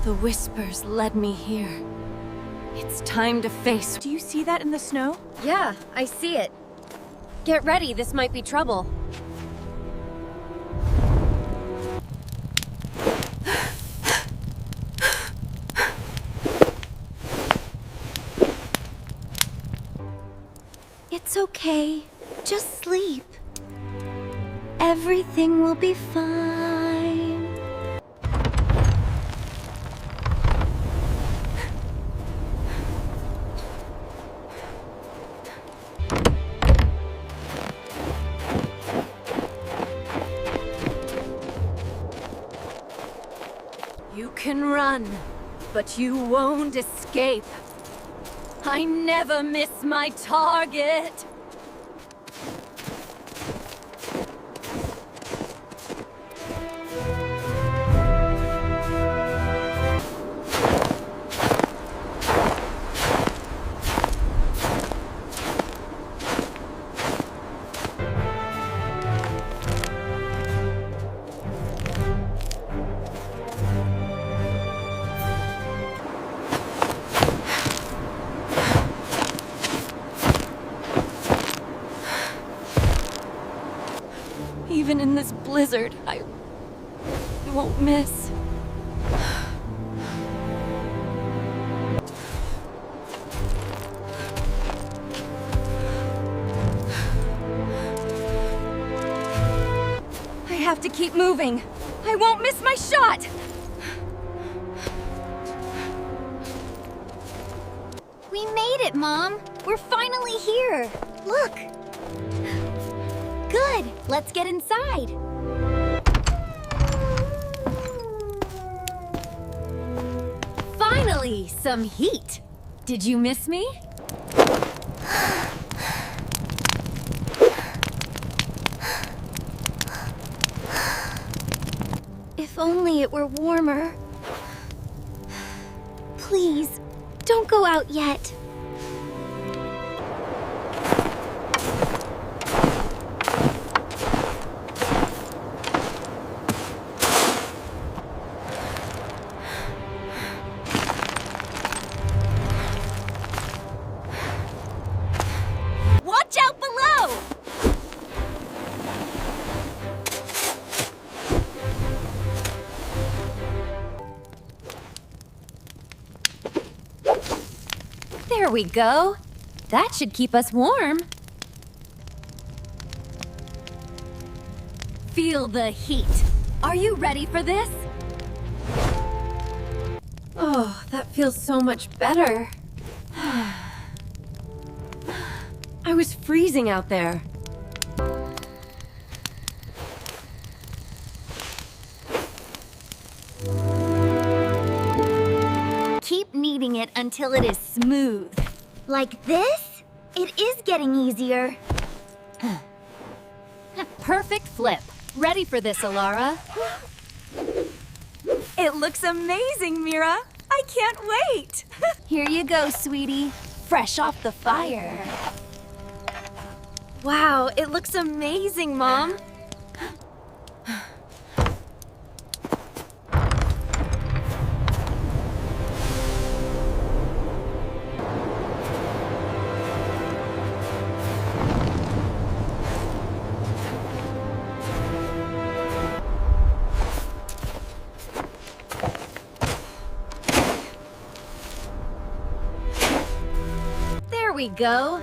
The whispers led me here. It's time to face. Do you see that in the snow? Yeah, I see it. Get ready, this might be trouble. It's okay. Just sleep. Everything will be fine. You can run, but you won't escape. I never miss my target. Even in this blizzard, I won't miss. I have to keep moving. I won't miss my shot! We made it, Mom. We're finally here. Look. Good. Let's get inside. Finally, some heat. Did you miss me? If only it were warmer. Please, don't go out yet. Watch out below! There we go. That should keep us warm. Feel the heat. Are you ready for this? Oh, that feels so much better. I was freezing out there. Keep kneading it until it is smooth. Like this? It is getting easier. Perfect flip. Ready for this, Alara? It looks amazing, Mira. I can't wait. Here you go, sweetie. Fresh off the fire. Wow, it looks amazing, Mom. There we go.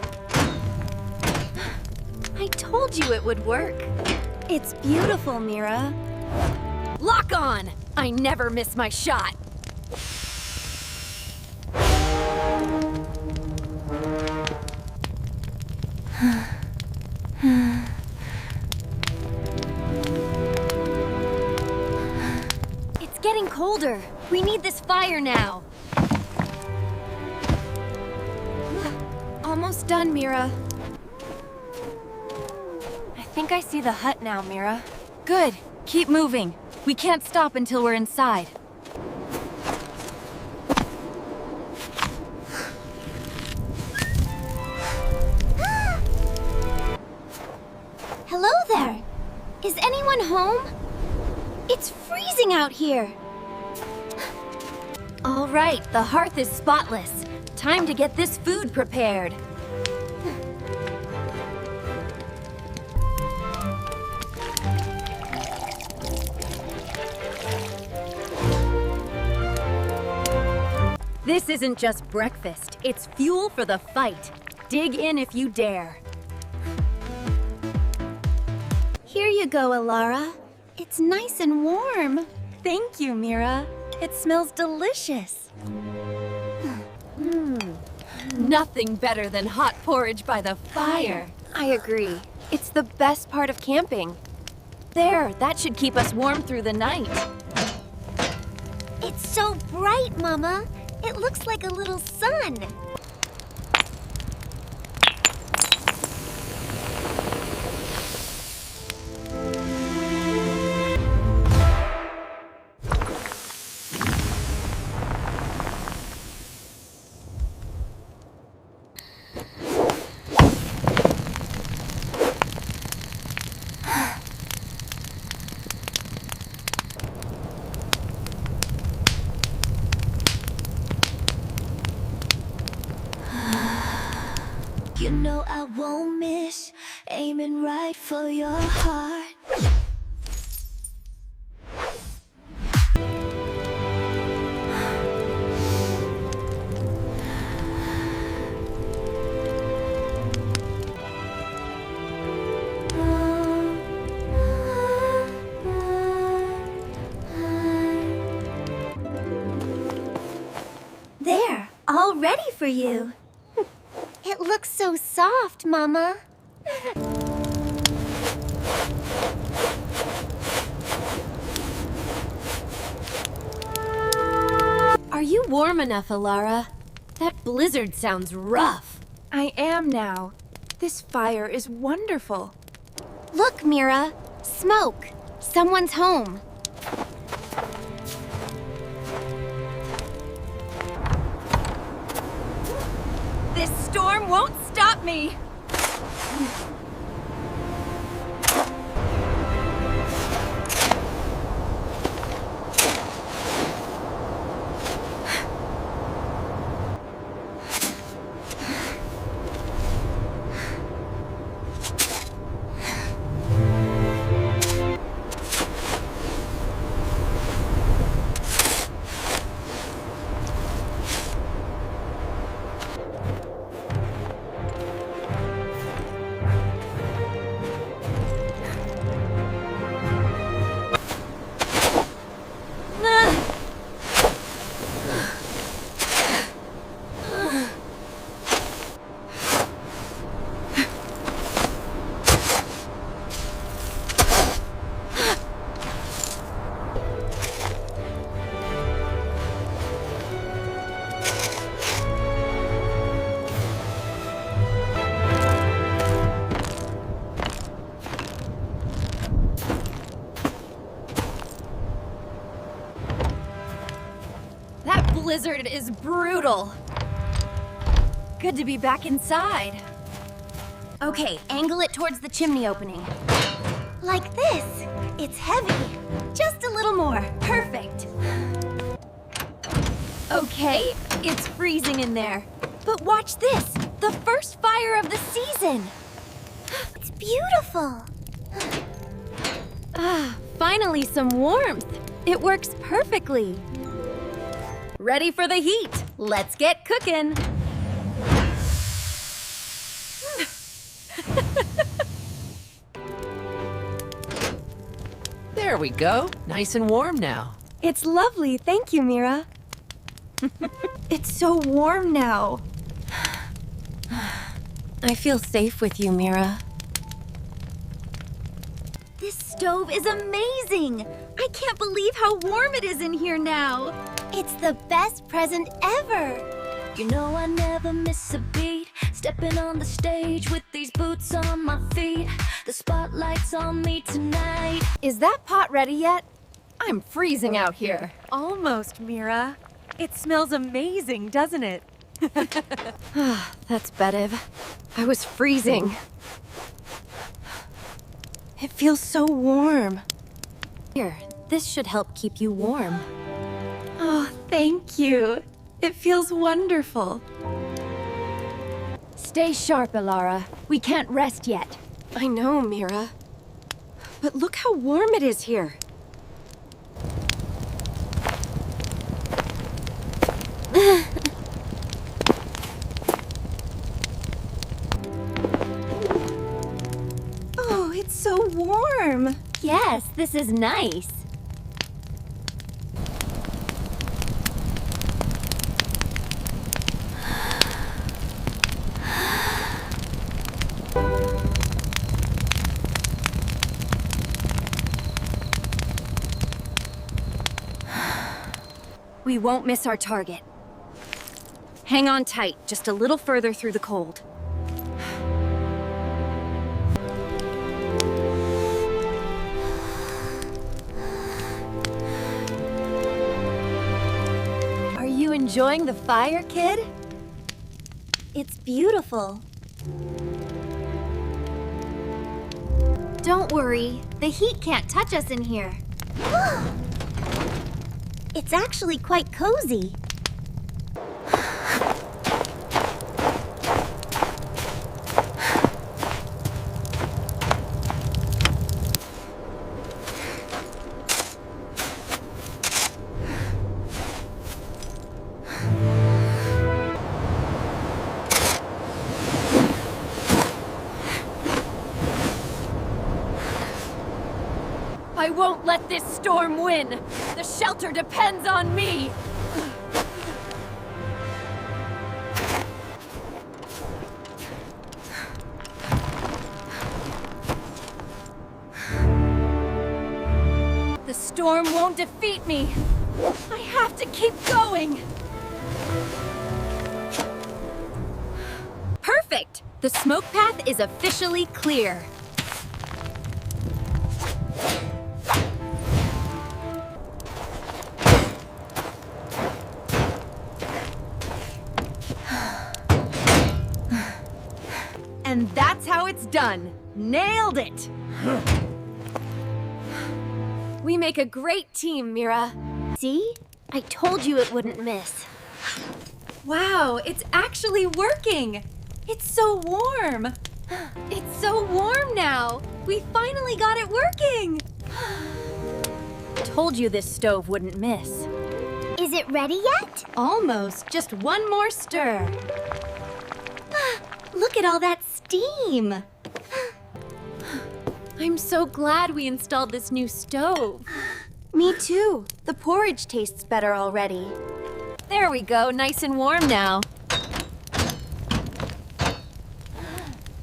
I told you it would work. It's beautiful, Mira. Lock on! I never miss my shot. It's getting colder. We need this fire now. Almost done, Mira. I think I see the hut now, Mira. Good. Keep moving. We can't stop until we're inside. Hello there. Is anyone home? It's freezing out here. All right, the hearth is spotless. Time to get this food prepared. This isn't just breakfast, it's fuel for the fight. Dig in if you dare. Here you go, Alara. It's nice and warm. Thank you, Mira. It smells delicious. Nothing better than hot porridge by the fire. I agree. It's the best part of camping. There, that should keep us warm through the night. It's so bright, Mama. It looks like a little sun. You know I won't miss aiming right for your heart. There, all ready for you. It looks so soft, Mama. Are you warm enough, Alara? That blizzard sounds rough. I am now. This fire is wonderful. Look, Mira. Smoke. Someone's home. This storm won't stop me! Blizzard is brutal. Good to be back inside. Okay, angle it towards the chimney opening. Like this. It's heavy. Just a little more. Perfect. Okay, it's freezing in there. But watch this! The first fire of the season! It's beautiful. Finally some warmth. It works perfectly. Ready for the heat. Let's get cooking. There we go. Nice and warm now. It's lovely, thank you, Mira. It's so warm now. I feel safe with you, Mira. This stove is amazing. I can't believe how warm it is in here now. It's the best present ever. You know I never miss a beat, stepping on the stage with these boots on my feet. The spotlight's on me tonight. Is that pot ready yet? I'm freezing out here. Almost, Mira. It smells amazing, doesn't it? That's Betiv. I was freezing. It feels so warm. Here, this should help keep you warm. Oh, thank you. It feels wonderful. Stay sharp, Alara. We can't rest yet. I know, Mira. But look how warm it is here. Oh, it's so warm. Yes, this is nice. We won't miss our target. Hang on tight, just a little further through the cold. Are you enjoying the fire, kid? It's beautiful. Don't worry, the heat can't touch us in here. It's actually quite cozy. I won't let this storm win! The shelter depends on me! The storm won't defeat me! I have to keep going! Perfect! The smoke path is officially clear. And that's how it's done. Nailed it! We make a great team, Mira. See? I told you it wouldn't miss. Wow, it's actually working! It's so warm! It's so warm now! We finally got it working! Told you this stove wouldn't miss. Is it ready yet? Almost. Just one more stir. Look at all that steam! I'm so glad we installed this new stove. Me too. The porridge tastes better already. There we go, nice and warm now.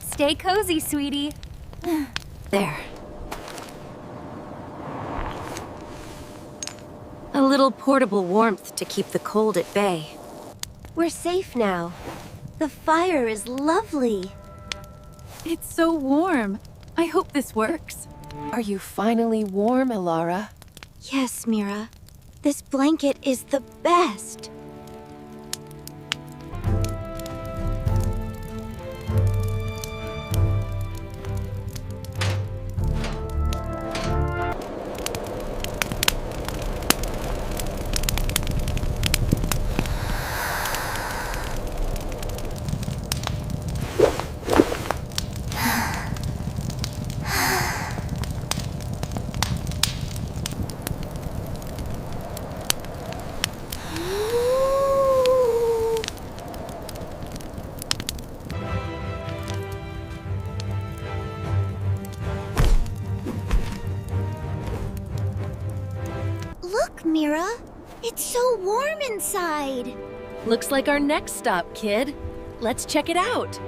Stay cozy, sweetie. There. A little portable warmth to keep the cold at bay. We're safe now. The fire is lovely. It's so warm. I hope this works. Are you finally warm, Alara? Yes, Mira. This blanket is the best. Look, Mira. It's so warm inside. Looks like our next stop, kid. Let's check it out.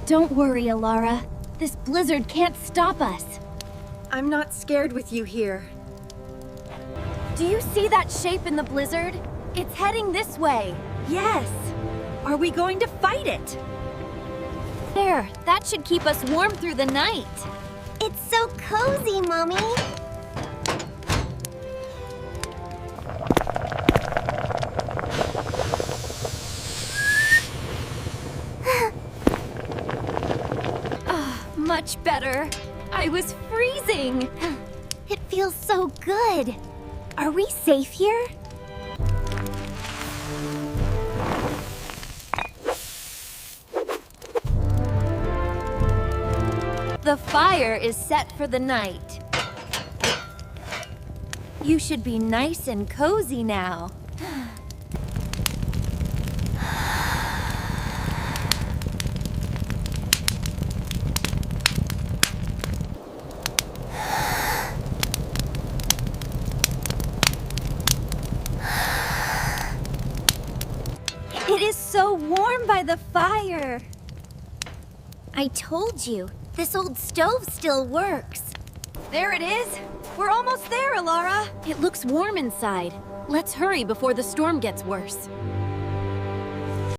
Don't worry, Alara. This blizzard can't stop us. I'm not scared with you here. Do you see that shape in the blizzard? It's heading this way. Yes! Are we going to fight it? There, that should keep us warm through the night. It's so cozy, Mommy. Much better. I was freezing. It feels so good. Are we safe here? The fire is set for the night. You should be nice and cozy now. It is so warm by the fire. I told you, this old stove still works. There it is! We're almost there, Alara! It looks warm inside. Let's hurry before the storm gets worse.